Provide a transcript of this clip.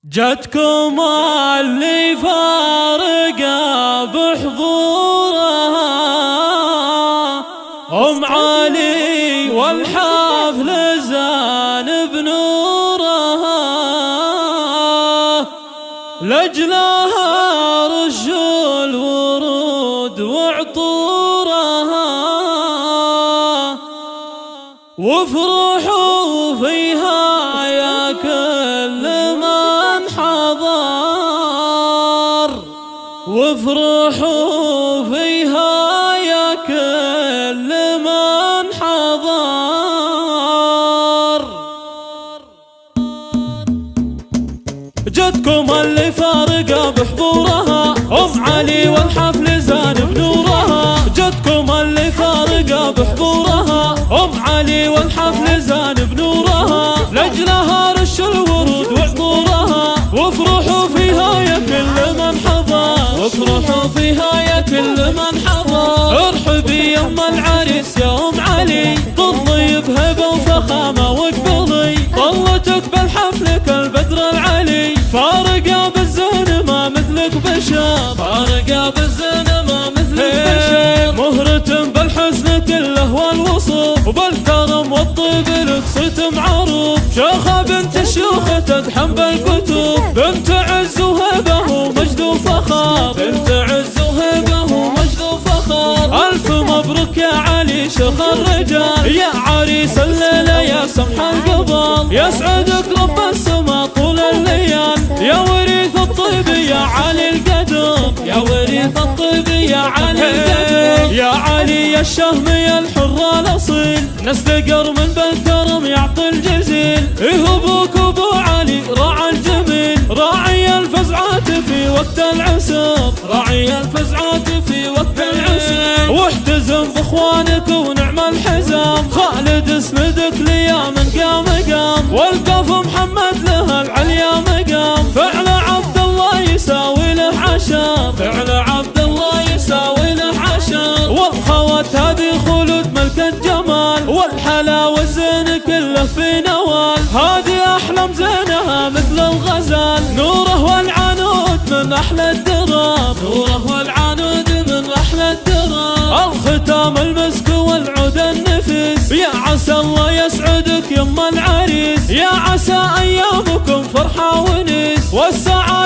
جتكم اللي فارقة بحضورها أم علي والحفل زان بنورها، لجلها رشوا الورود وعطورها، وافرحوا فيها يا كل من حضر، وافرحوا فيها يا كل من حضر. جدكم اللي فارقة بحضورها أم علي والحفل زان بنورها، جدكم اللي فارقة بحضورها أم علي والحفل زان بنورها، لجلها رش الورود وعطورها، وافرحوا فيها يا كل من حضر، وافرحوا فيها يا كل من حضر. ارحبي يا ام العريس يا ام علي، طلي بهبه وفخامه واقبلي، طلتك بالحفل كالبدر العلي، فارقه بالزين ما مثلك بشر، فارقه بالزين ما مثلك بشر، مهرة بالحسن كله والوصف، وبالكرم والطيب لك صيت معروف، شيخة بنت الشيوخ تدحم بالكتب، بنت عز وهبه ومجد وفخر، بنت عز وهبه ومجد وفخر. ألف مبروك يا علي شيخ الرجال، يا عريس الليلة يا سمح القبل، يسعدك رب السما طول الليال، يا وريث الطيب يا علي القدم، يا وريث الطيب يا علي القدم، يا علي يا الشهمي الحر الاصيل، نستقر من بالكرم يعطي الجزيل، إيه ابوك ابو علي راعي الجميل، راعي الفزعات في وقت العسر، راعي الفزعات في وقت العسر، واحتزم باخوانك ونعم الحزام، خالد اسندك ليا من قام قام، والقف محمد له العليا مقام، فعل عبد الله يساوي له عشر، فعل عبد الله يساوي له عشر، والخوات هذه خلود ملك الجمال، والحلا والزين كله في نوال، هذه احلام زينها مثل الغزال، نوره والعنود من احلى الدرام، نوره والعنود من احلى الدرام، الختام المسك والعود النفس، يا عسى الله يسعدك يما العريس، يا عسى ايامكم فرحه ونس، والسعاده